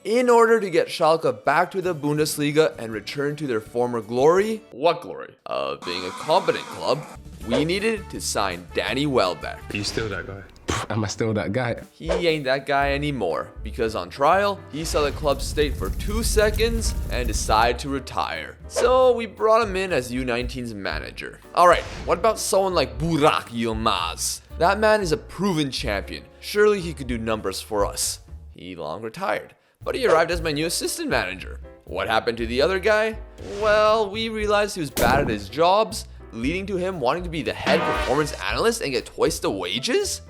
In order to get Schalke back to the Bundesliga and return to their former glory, What glory? of being a competent club, we needed to sign Danny Welbeck. Are you still that guy? Am I still that guy? He ain't that guy anymore, because on trial, he saw the club state for 2 seconds and decided to retire. So we brought him in as U19's manager. Alright, what about someone like Burak Yilmaz? That man is a proven champion. Surely he could do numbers for us. He long retired, but he arrived as my new assistant manager. What happened to the other guy? Well, we realized he was bad at his jobs, leading to him wanting to be the head performance analyst and get twice the wages?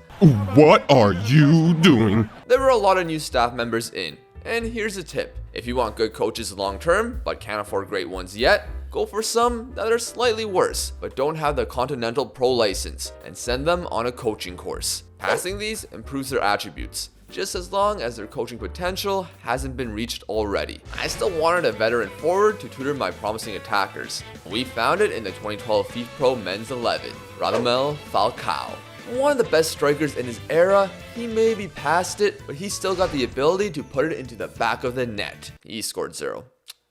What are you doing? There were a lot of new staff members in, and here's a tip. If you want good coaches long term, but can't afford great ones yet, go for some that are slightly worse, but don't have the Continental Pro license, and send them on a coaching course. Passing these improves their attributes, just as long as their coaching potential hasn't been reached already. I still wanted a veteran forward to tutor my promising attackers. We found it in the 2012 FIFA Pro Men's 11, Radamel Falcao. One of the best strikers in his era, he may be past it, but he still got the ability to put it into the back of the net. He scored 0.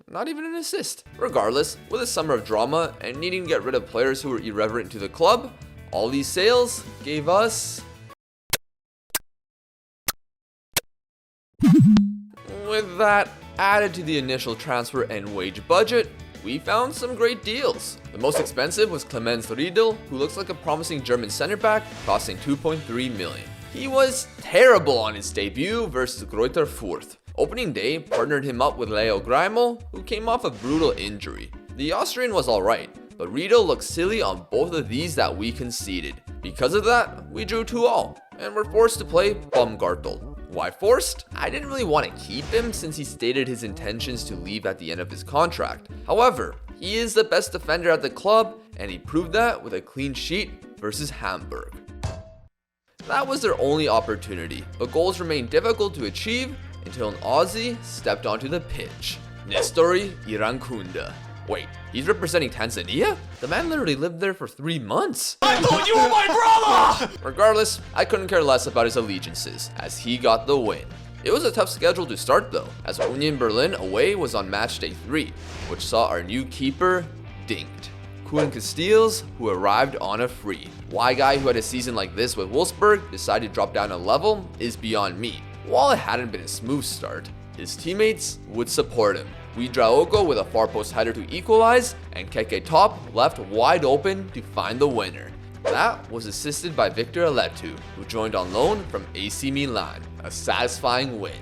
Not even an assist. Regardless, with a summer of drama and needing to get rid of players who were irreverent to the club, all these sales gave us... With that added to the initial transfer and wage budget, we found some great deals. The most expensive was Clemens Riedel, who looks like a promising German center back, costing 2.3 million. He was terrible on his debut versus Greuther Fürth. Opening day partnered him up with Leo Greimel, who came off a brutal injury. The Austrian was alright, but Riedel looked silly on both of these that we conceded. Because of that, we drew 2-2, and were forced to play Baumgartel. Why forced? I didn't really want to keep him since he stated his intentions to leave at the end of his contract. However, he is the best defender at the club, and he proved that with a clean sheet versus Hamburg. That was their only opportunity, but goals remained difficult to achieve until an Aussie stepped onto the pitch. Nestori Irankunda. Wait, he's representing Tanzania? The man literally lived there for 3 months. I thought you were my brother! Regardless, I couldn't care less about his allegiances, as he got the win. It was a tough schedule to start though, as Union Berlin away was on match day 3, which saw our new keeper dinked. Koen Casteels, who arrived on a free. Why a guy who had a season like this with Wolfsburg decided to drop down a level is beyond me. While it hadn't been a smooth start, his teammates would support him. Ouedraogo with a far post header to equalize, and Keke Top left wide open to find the winner. That was assisted by Victor Aletu, who joined on loan from AC Milan. A satisfying win.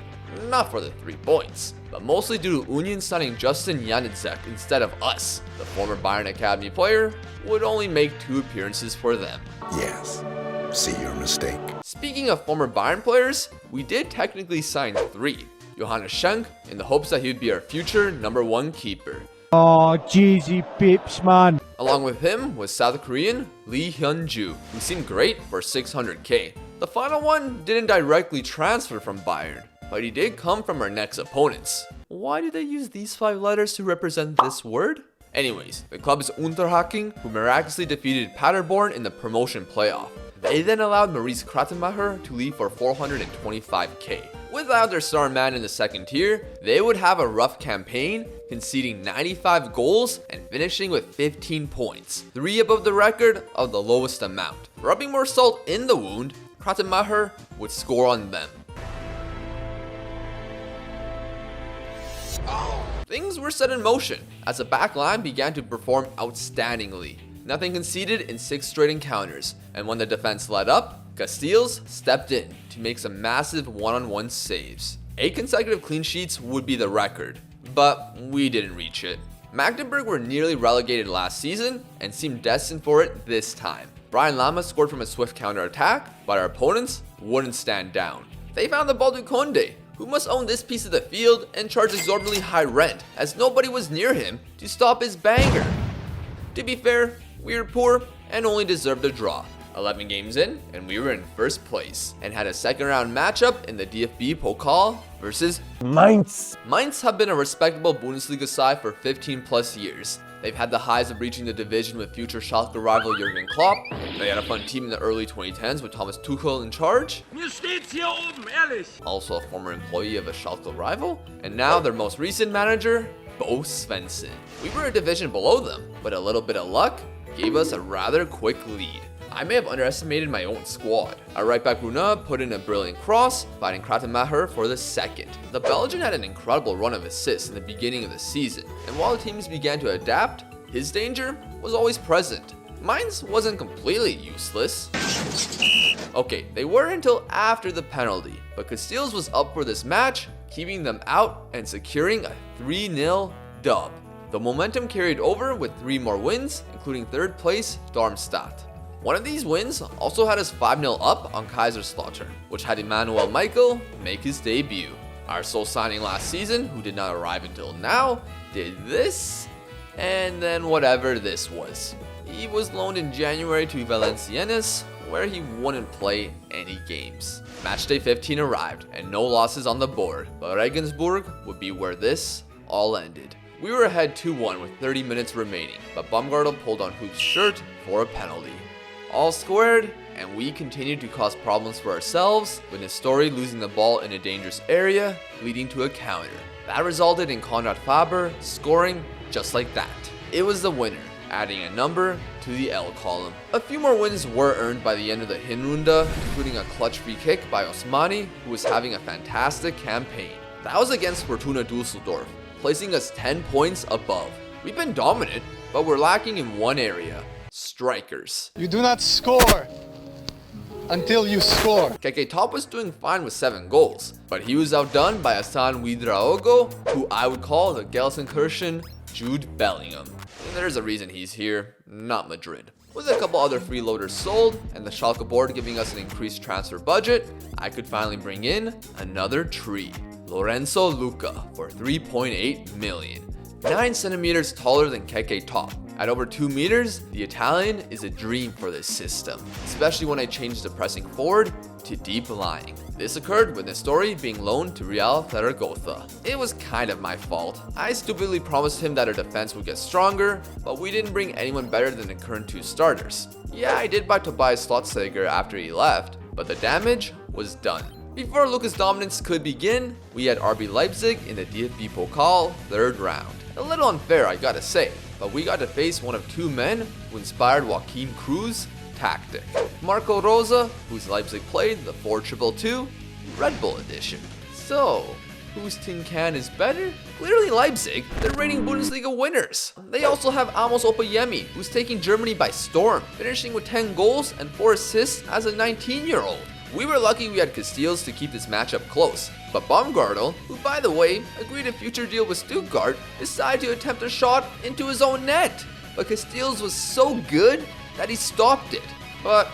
Not for the 3 points, but mostly due to Union signing Justin Janacek instead of us. The former Bayern Academy player would only make 2 appearances for them. Yes, see your mistake. Speaking of former Bayern players, we did technically sign 3. Johannes Schenk, in the hopes that he would be our future #1 keeper. Oh, jeezy pips, man. Along with him was South Korean Lee Hyun-ju, who seemed great for 600k. The final one didn't directly transfer from Bayern, but he did come from our next opponents. Why do they use these 5 letters to represent this word? Anyways, the club is Unterhaching, who miraculously defeated Paderborn in the promotion playoff. They then allowed Maurice Krattenmacher to leave for 425k. Without their star man in the second tier, they would have a rough campaign, conceding 95 goals and finishing with 15 points, 3 above the record of the lowest amount. Rubbing more salt in the wound, Krattenmacher would score on them. Things were set in motion as the back line began to perform outstandingly. Nothing conceded in 6 straight encounters, and when the defense let up, Casteels stepped in to make some massive one-on-one saves. 8 consecutive clean sheets would be the record, but we didn't reach it. Magdeburg were nearly relegated last season and seemed destined for it this time. Brian Lama scored from a swift counter-attack, but our opponents wouldn't stand down. They found the ball to Konde, who must own this piece of the field and charge exorbitantly high rent, as nobody was near him to stop his banger. To be fair, we were poor and only deserved a draw. 11 games in, and we were in first place, and had a second round matchup in the DFB Pokal versus Mainz. Mainz have been a respectable Bundesliga side for 15 plus years. They've had the highs of reaching the division with future Schalke rival Jurgen Klopp. They had a fun team in the early 2010s with Thomas Tuchel in charge. Mir steht's hier oben, ehrlich. Also a former employee of a Schalke rival. And now their most recent manager, Bo Svensson. We were a division below them, but a little bit of luck gave us a rather quick lead. I may have underestimated my own squad. Our right back Bruna put in a brilliant cross, finding Kratenmacher for the second. The Belgian had an incredible run of assists in the beginning of the season, and while the teams began to adapt, his danger was always present. Mainz wasn't completely useless. Okay, they were until after the penalty, but Casteels was up for this match, keeping them out and securing a 3-0 dub. The momentum carried over with 3 more wins, including third place Darmstadt. One of these wins also had us 5-0 up on Kaiserslautern, which had Emmanuel Michael make his debut. Our sole signing last season, who did not arrive until now, did this, and then whatever this was. He was loaned in January to Valenciennes, where he wouldn't play any games. Matchday 15 arrived, and no losses on the board, but Regensburg would be where this all ended. We were ahead 2-1 with 30 minutes remaining, but Baumgartel pulled on Hoop's shirt for a penalty. All squared, and we continued to cause problems for ourselves, with Nestori losing the ball in a dangerous area, leading to a counter. That resulted in Konrad Faber scoring just like that. It was the winner, adding a number to the L column. A few more wins were earned by the end of the Hinrunde, including a clutch free kick by Osmani, who was having a fantastic campaign. That was against Fortuna Düsseldorf, placing us 10 points above. We've been dominant, but we're lacking in one area: strikers. You do not score until you score. Keke Top was doing fine with 7 goals, but he was outdone by Hassan Ouedraogo, who I would call the Gelsenkirchen Jude Bellingham. And there's a reason he's here, not Madrid. With a couple other freeloaders sold, and the Schalke board giving us an increased transfer budget, I could finally bring in another tree. Lorenzo Luca for 3.8 million. 9 centimeters taller than Keke Top. At over 2 meters, the Italian is a dream for this system, especially when I changed the pressing forward to deep lying. This occurred with Nestori being loaned to Real Zaragoza. It was kind of my fault. I stupidly promised him that our defense would get stronger, but we didn't bring anyone better than the current 2 starters. Yeah, I did buy Tobias Slotsager after he left, but the damage was done. Before Lucas' dominance could begin, we had RB Leipzig in the DFB Pokal 3rd round. A little unfair, I gotta say, but we got to face one of 2 men who inspired Joachim Croo's tactic. Marco Rosa, whose Leipzig played the 4-2-2 Red Bull edition. So, whose tin can is better? Clearly Leipzig, they're reigning Bundesliga winners. They also have Amos Opayemi, who's taking Germany by storm, finishing with 10 goals and 4 assists as a 19-year-old. We were lucky we had Casteels to keep this matchup close, but Baumgartel, who by the way agreed a future deal with Stuttgart, decided to attempt a shot into his own net. But Casteels was so good that he stopped it, but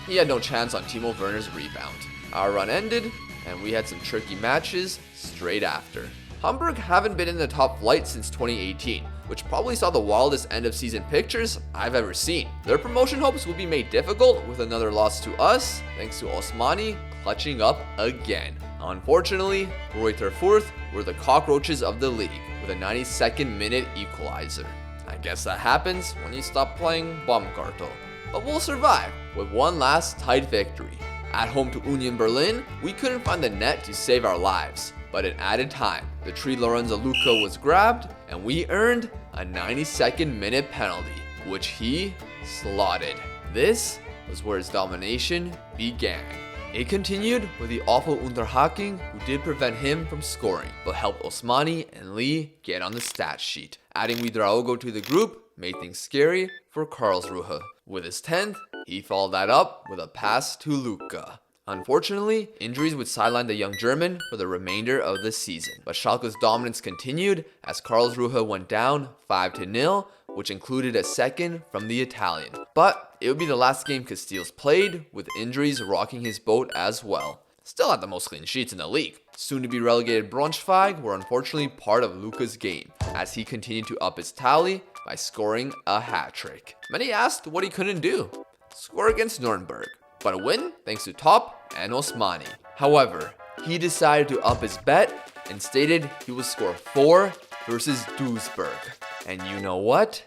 he had no chance on Timo Werner's rebound. Our run ended, and we had some tricky matches straight after. Hamburg haven't been in the top flight since 2018, which probably saw the wildest end of season pictures I've ever seen. Their promotion hopes will be made difficult with another loss to us, thanks to Osmani clutching up again. Unfortunately, Greuther Fürth were the cockroaches of the league with a 92nd minute equalizer. I guess that happens when you stop playing Baumgartel. But we'll survive with one last tight victory. At home to Union Berlin, we couldn't find the net to save our lives. But in added time, the tree Lorenzo Luca was grabbed, and we earned a 92nd minute penalty, which he slotted. This was where his domination began. It continued with the awful Unterhaching, who did prevent him from scoring, but helped Osmani and Lee get on the stat sheet. Adding Ouedraogo to the group made things scary for Karlsruhe. With his 10th, he followed that up with a pass to Luca. Unfortunately, injuries would sideline the young German for the remainder of the season, but Schalke's dominance continued as Karlsruhe went down 5-0, which included a second from the Italian. But it would be the last game Casteels played, with injuries rocking his boat as well. Still had the most clean sheets in the league. Soon to be relegated Braunschweig were unfortunately part of Luca's game, as he continued to up his tally by scoring a hat-trick. Many asked what he couldn't do. score against Nuremberg, but a win thanks to Top and Osmani. However, he decided to up his bet and stated he would score 4 versus Duisburg. And you know what?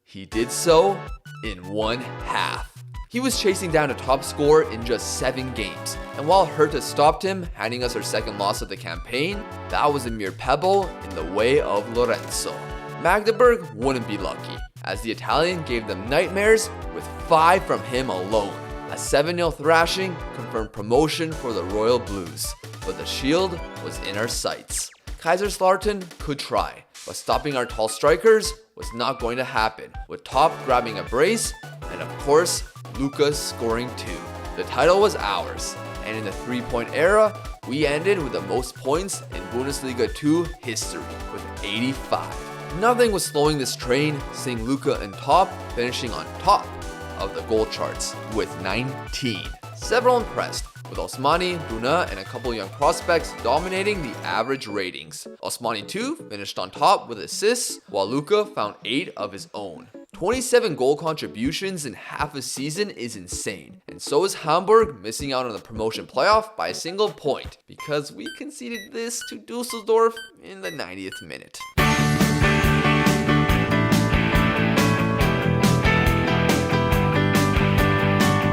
He did so in 1 half. He was chasing down a top scorer in just 7 games, and while Hertha stopped him, handing us our second loss of the campaign, that was a mere pebble in the way of Lorenzo. Magdeburg wouldn't be lucky, as the Italian gave them nightmares with 5 from him alone. A 7-0 thrashing confirmed promotion for the Royal Blues, but the shield was in our sights. Kaiserslautern could try, but stopping our tall strikers was not going to happen, with Top grabbing a brace, and of course, Lucas scoring 2. The title was ours, and in the 3-point era, we ended with the most points in Bundesliga 2 history, with 85. Nothing was slowing this train, seeing Luka and Top finishing on top of the goal charts with 19. Several impressed, with Osmani, Bruna, and a couple young prospects dominating the average ratings. Osmani too finished on top with assists, while Luka found 8 of his own. 27 goal contributions in half a season is insane, and so is Hamburg missing out on the promotion playoff by a single point, because we conceded this to Dusseldorf in the 90th minute.